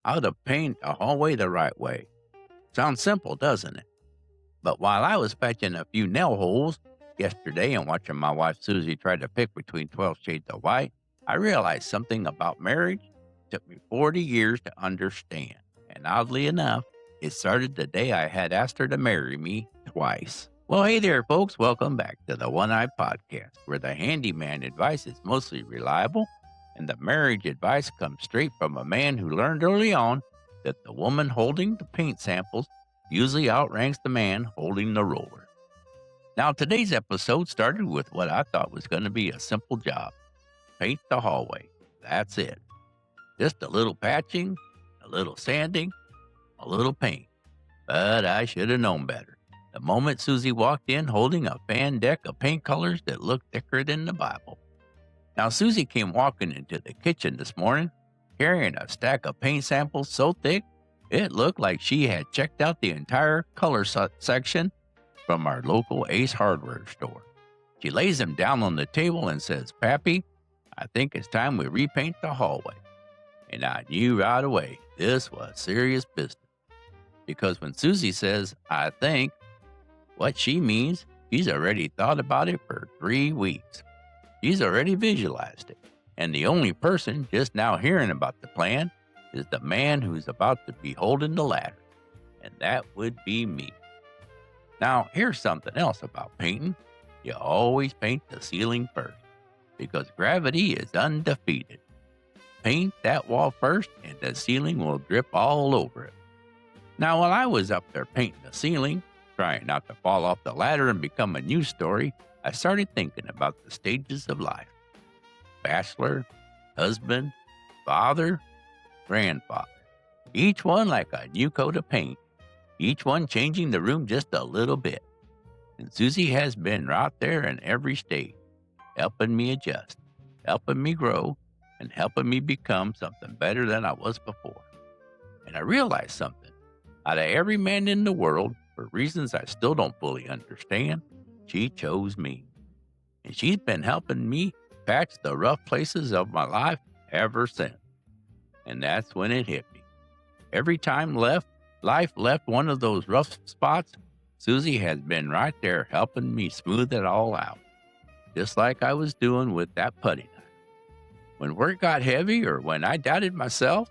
how to paint a hallway the right way. Sounds simple, doesn't it? But while I was patching a few nail holes yesterday and watching my wife Susie try to pick between 12 shades of white, I realized something about marriage took me 40 years to understand. And oddly enough, it started the day I had asked her to marry me twice. Well, hey there, folks. Welcome back to the One Eye Podcast, where the handyman advice is mostly reliable and the marriage advice comes straight from a man who learned early on that the woman holding the paint samples usually outranks the man holding the roller. Now, today's episode started with what I thought was going to be a simple job: paint the hallway. That's it. Just a little patching, a little sanding, a little paint. But I should have known better. The moment Susie walked in holding a fan deck of paint colors that looked thicker than the Bible. Now, Susie came walking into the kitchen this morning, carrying a stack of paint samples so thick, it looked like she had checked out the entire color section from our local Ace hardware store. She lays them down on the table and says, "Pappy, I think it's time we repaint the hallway." And I knew right away this was serious business. Because when Susie says, "I think," what she means, she's already thought about it for 3 weeks. She's already visualized it. And the only person just now hearing about the plan is the man who's about to be holding the ladder. And that would be me. Now, here's something else about painting. You always paint the ceiling first, because gravity is undefeated. Paint that wall first, and the ceiling will drip all over it. Now, while I was up there painting the ceiling, trying not to fall off the ladder and become a news story, I started thinking about the stages of life: bachelor, husband, father, grandfather. Each one like a new coat of paint, each one changing the room just a little bit. And Susie has been right there in every stage, helping me adjust, helping me grow, and helping me become something better than I was before. And I realized something. Out of every man in the world, for reasons I still don't fully understand, she chose me. And she's been helping me patch the rough places of my life ever since. And that's when it hit me. Every time life left one of those rough spots, Susie has been right there helping me smooth it all out. Just like I was doing with that putty knife. When work got heavy or when I doubted myself,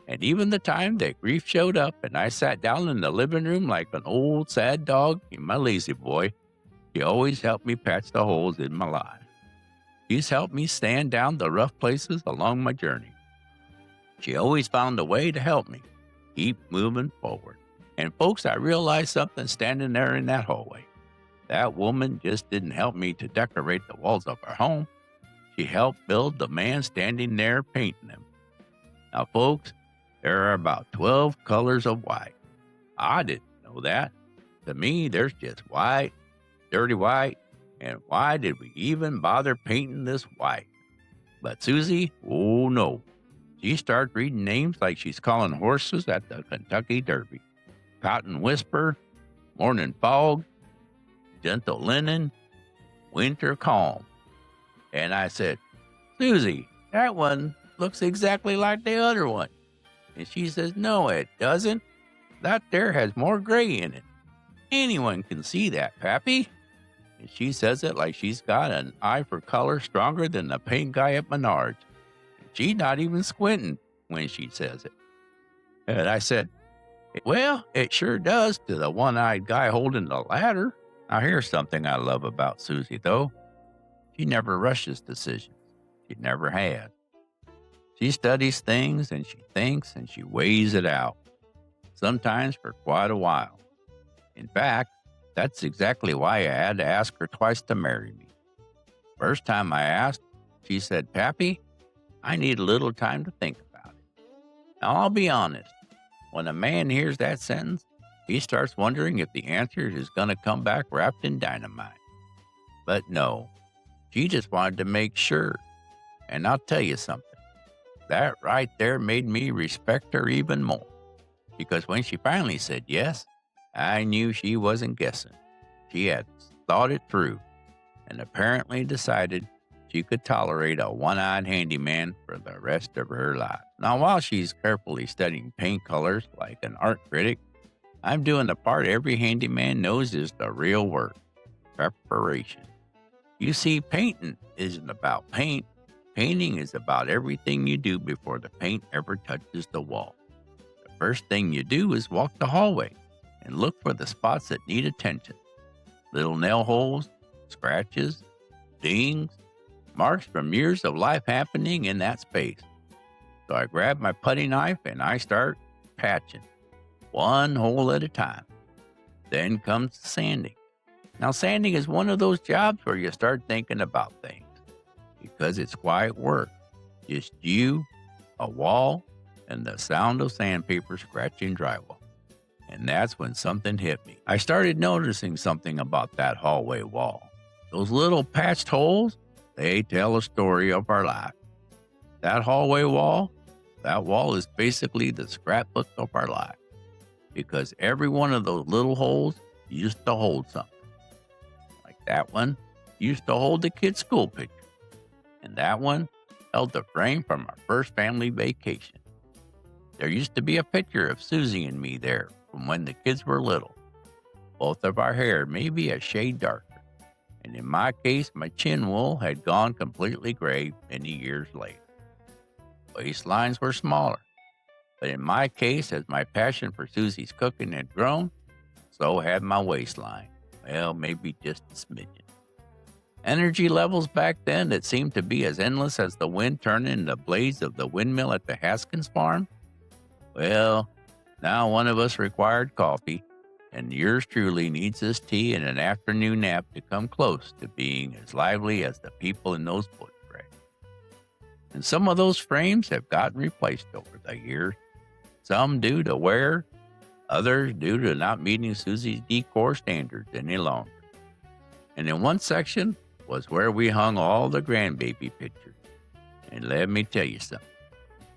and even the time that grief showed up and I sat down in the living room like an old sad dog in my lazy boy, she always helped me patch the holes in my life. She's helped me stand down the rough places along my journey. She always found a way to help me keep moving forward. And folks, I realized something standing there in that hallway. That woman just didn't help me to decorate the walls of our home. She helped build the man standing there painting them. Now, folks, there are about 12 colors of white. I didn't know that. To me, there's just white, dirty white, and why did we even bother painting this white? But Susie, oh no. She started reading names like she's calling horses at the Kentucky Derby. Cotton Whisper, Morning Fog, Gentle Linen, Winter Calm. And I said, "Susie, that one looks exactly like the other one." And she says, "No, it doesn't. That there has more gray in it. Anyone can see that, Pappy." And she says it like she's got an eye for color stronger than the paint guy at Menards. And she's not even squinting when she says it. And I said, "Well, it sure does to the one-eyed guy holding the ladder." Now, here's something I love about Susie, though. She never rushes decisions. She never has. She studies things and she thinks and she weighs it out, sometimes for quite a while. In fact, that's exactly why I had to ask her twice to marry me. First time I asked, she said, "Pappy, I need a little time to think about it." Now, I'll be honest. When a man hears that sentence, he starts wondering if the answer is going to come back wrapped in dynamite. But no, she just wanted to make sure. And I'll tell you something. That right there made me respect her even more. Because when she finally said yes, I knew she wasn't guessing. She had thought it through and apparently decided she could tolerate a one-eyed handyman for the rest of her life. Now, while she's carefully studying paint colors like an art critic, I'm doing the part every handyman knows is the real work: preparation. You see, painting isn't about paint. Painting is about everything you do before the paint ever touches the wall. The first thing you do is walk the hallway and look for the spots that need attention. Little nail holes, scratches, dings, marks from years of life happening in that space. So I grab my putty knife and I start patching, one hole at a time. Then comes the sanding. Now, sanding is one of those jobs where you start thinking about things, because it's quiet work. Just you, a wall, and the sound of sandpaper scratching drywall. And that's when something hit me. I started noticing something about that hallway wall. Those little patched holes, they tell a story of our life. That hallway wall, that wall is basically the scrapbook of our life, because every one of those little holes used to hold something. Like that one used to hold the kid's school picture, and that one held the frame from our first family vacation. There used to be a picture of Susie and me there from when the kids were little. Both of our hair may be a shade darker, and in my case, my chin wool had gone completely gray many years later. Waistlines were smaller, but in my case, as my passion for Susie's cooking had grown, so had my waistline. Well, maybe just a smidgen. Energy levels back then that seemed to be as endless as the wind turning the blades of the windmill at the Haskins farm. Well, now one of us required coffee, and yours truly needs his tea and an afternoon nap to come close to being as lively as the people in those books read. And some of those frames have gotten replaced over the years, some due to wear, others due to not meeting Susie's decor standards any longer. And in one section was where we hung all the grandbaby pictures. And let me tell you something.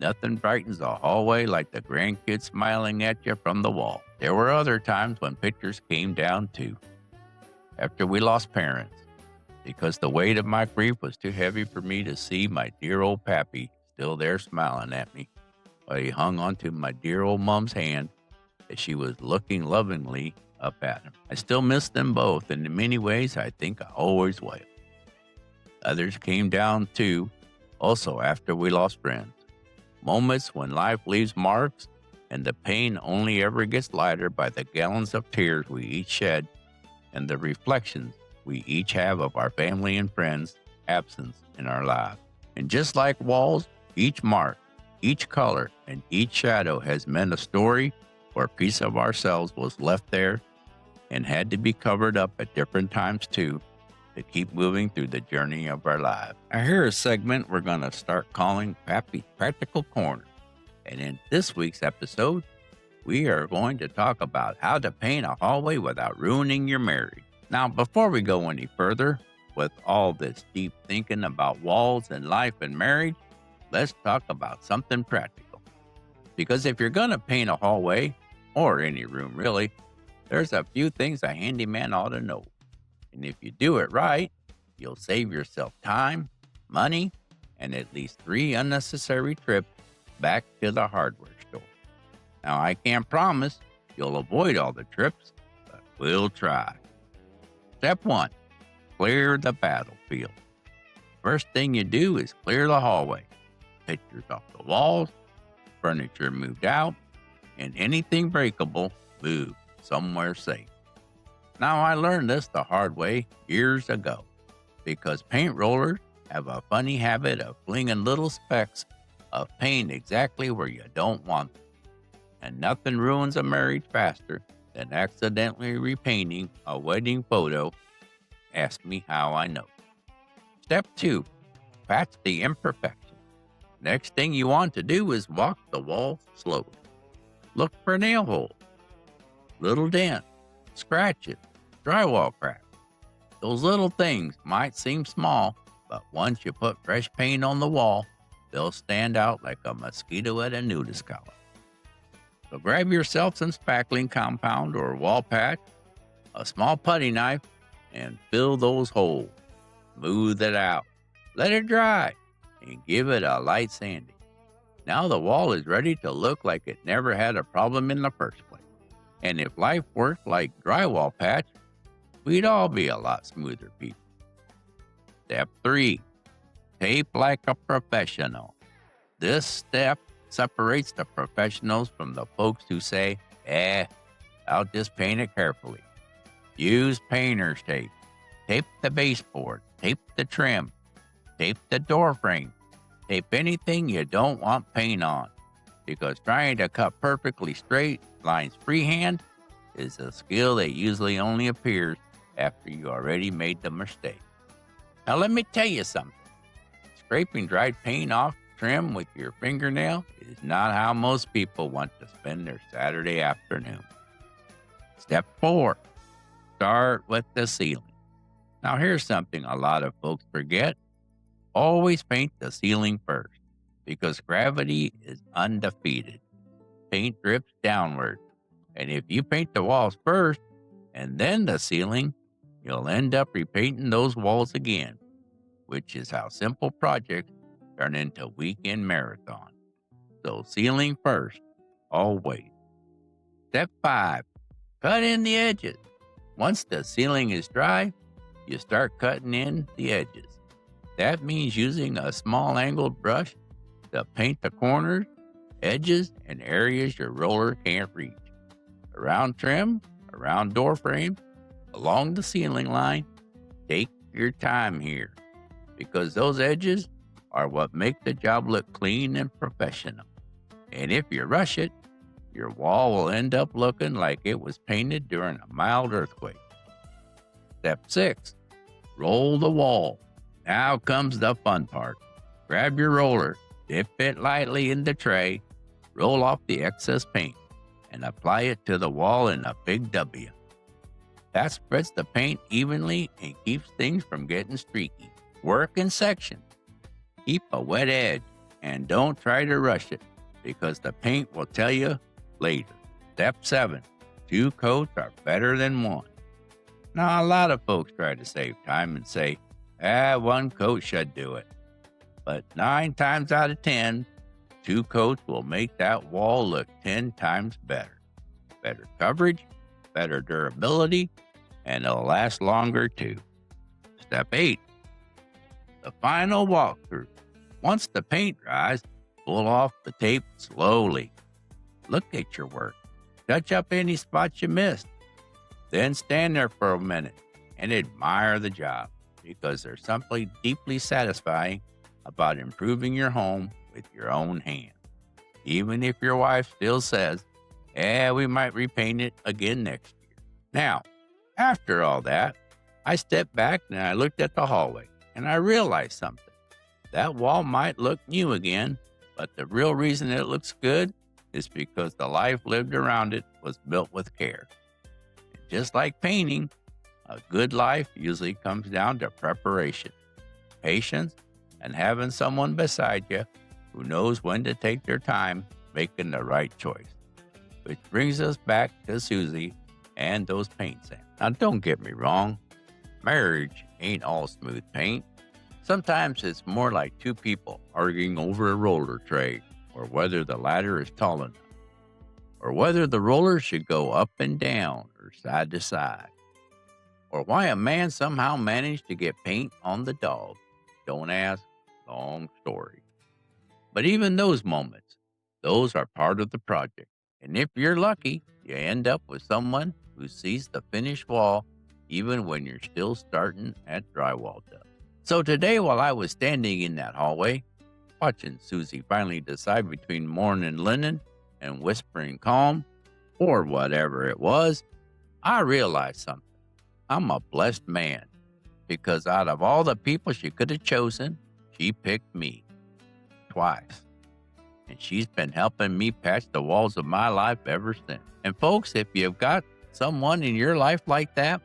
Nothing brightens a hallway like the grandkids smiling at you from the wall. There were other times when pictures came down too, after we lost parents, because the weight of my grief was too heavy for me to see my dear old Pappy still there smiling at me, while he hung onto my dear old mom's hand as she was looking lovingly up at him. I still miss them both, and in many ways I think I always will. Others came down too, also after we lost friends. Moments when life leaves marks and the pain only ever gets lighter by the gallons of tears we each shed and the reflections we each have of our family and friends' absence in our lives. And just like walls, each mark, each color, and each shadow has meant a story or a piece of ourselves was left there and had to be covered up at different times too, to keep moving through the journey of our lives. Now, here's a segment we're going to start calling Pappy Practical Corner. And in this week's episode, we are going to talk about how to paint a hallway without ruining your marriage. Now, before we go any further with all this deep thinking about walls and life and marriage, let's talk about something practical. Because if you're going to paint a hallway, or any room really, there's a few things a handyman ought to know. And if you do it right, you'll save yourself time, money, and at least 3 unnecessary trips back to the hardware store. Now, I can't promise you'll avoid all the trips, but we'll try. Step 1, clear the battlefield. First thing you do is clear the hallway. Pictures off the walls, furniture moved out, and anything breakable moved somewhere safe. Now, I learned this the hard way years ago, because paint rollers have a funny habit of flinging little specks of paint exactly where you don't want them. And nothing ruins a marriage faster than accidentally repainting a wedding photo. Ask me how I know. Step 2, patch the imperfection. Next thing you want to do is walk the wall slowly. Look for nail holes, little dents, scratches, drywall cracks. Those little things might seem small, but once you put fresh paint on the wall, they'll stand out like a mosquito at a nudist collar. So grab yourself some spackling compound or wall patch, a small putty knife, and fill those holes. Smooth it out. Let it dry and give it a light sanding. Now the wall is ready to look like it never had a problem in the first place. And if life worked like drywall patch, we'd all be a lot smoother people. Step 3. Tape like a professional. This step separates the professionals from the folks who say, I'll just paint it carefully. Use painter's tape. Tape the baseboard. Tape the trim. Tape the door frame. Tape anything you don't want paint on, because trying to cut perfectly straight lines freehand is a skill that usually only appears after you already made the mistake. Now let me tell you something. Scraping dried paint off trim with your fingernail is not how most people want to spend their Saturday afternoon. Step 4. Start with the ceiling. Now here's something a lot of folks forget. Always paint the ceiling first, because gravity is undefeated. Paint drips downward, and if you paint the walls first and then the ceiling, you'll end up repainting those walls again, which is how simple projects turn into weekend marathons. So ceiling first, always. Step 5. Cut in the edges. Once the ceiling is dry, you start cutting in the edges. That means using a small angled brush to paint the corners, edges, and areas your roller can't reach. Around trim, around door frames, along the ceiling line, take your time here, because those edges are what make the job look clean and professional. And if you rush it, your wall will end up looking like it was painted during a mild earthquake. Step 6. Roll the wall. Now comes the fun part. Grab your roller, dip it lightly in the tray, roll off the excess paint, and apply it to the wall in a big W. That spreads the paint evenly and keeps things from getting streaky. Work in sections. Keep a wet edge, and don't try to rush it, because the paint will tell you later. Step 7. 2 coats are better than 1. Now, a lot of folks try to save time and say, 1 coat should do it. But 9 times out of 10, 2 coats will make that wall look 10 times better. Better coverage, better durability, and it'll last longer too. Step 8. The final walkthrough. Once the paint dries, pull off the tape slowly. Look at your work. Touch up any spots you missed. Then stand there for a minute and admire the job, because there's something deeply satisfying about improving your home with your own hands. Even if your wife still says, we might repaint it again next year. Now, after all that, I stepped back and I looked at the hallway, and I realized something. That wall might look new again, but the real reason it looks good is because the life lived around it was built with care. And just like painting, a good life usually comes down to preparation, patience, and having someone beside you who knows when to take their time making the right choice. Which brings us back to Susie and those paint samples. Now, don't get me wrong. Marriage ain't all smooth paint. Sometimes it's more like 2 people arguing over a roller tray, or whether the ladder is tall enough, or whether the roller should go up and down or side to side, or why a man somehow managed to get paint on the dog. Don't ask, long story. But even those moments, those are part of the project. And if you're lucky, you end up with someone who sees the finished wall even when you're still starting at drywall dust. So today, while I was standing in that hallway, watching Susie finally decide between mourning linen and whispering calm, or whatever it was, I realized something. I'm a blessed man, because out of all the people she could have chosen, she picked me twice. And she's been helping me patch the walls of my life ever since. And folks, if you've got someone in your life like that,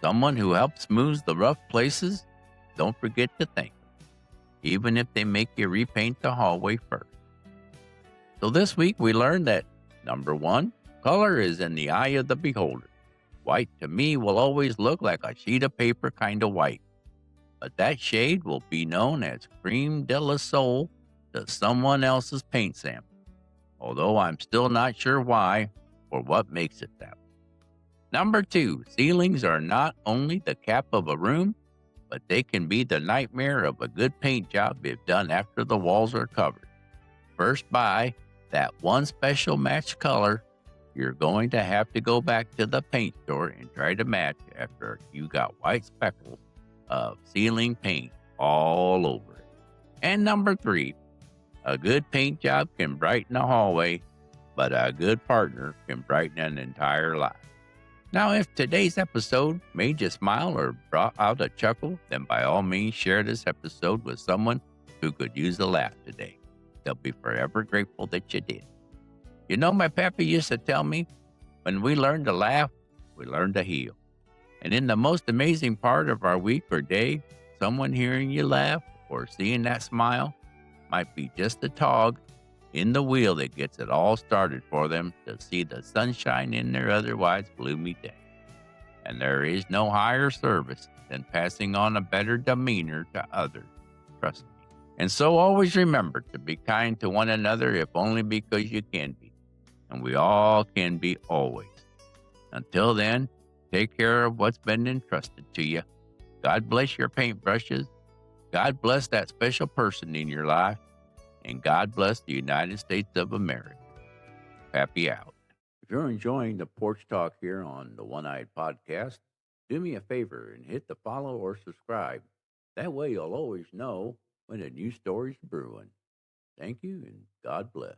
someone who helps smooth the rough places, don't forget to thank them, even if they make you repaint the hallway first. So this week we learned that, number 1, color is in the eye of the beholder. White to me will always look like a sheet of paper kind of white. but that shade will be known as Cream de la Soul to someone else's paint sample, although I'm still not sure why or what makes it that way. Number 2, ceilings are not only the cap of a room, but they can be the nightmare of a good paint job if done after the walls are covered. First, buy that one special match color. You're going to have to go back to the paint store and try to match after you got white speckles of ceiling paint all over it. And number 3, a good paint job can brighten a hallway, but a good partner can brighten an entire life. Now, if today's episode made you smile or brought out a chuckle, then by all means share this episode with someone who could use a laugh today. They'll be forever grateful that you did. You know, my pappy used to tell me, when we learn to laugh, we learn to heal. And in the most amazing part of our week or day, someone hearing you laugh or seeing that smile might be just a cog in the wheel that gets it all started for them to see the sunshine in their otherwise gloomy day. And there is no higher service than passing on a better demeanor to others. Trust me. And so always remember to be kind to one another, if only because you can be. And we all can be always. Until then, take care of what's been entrusted to you. God bless your paintbrushes. God bless that special person in your life. And God bless the United States of America. Pappy out. If you're enjoying the Porch Talk here on the One-Eyed Podcast, do me a favor and hit the follow or subscribe. That way you'll always know when a new story's brewing. Thank you and God bless.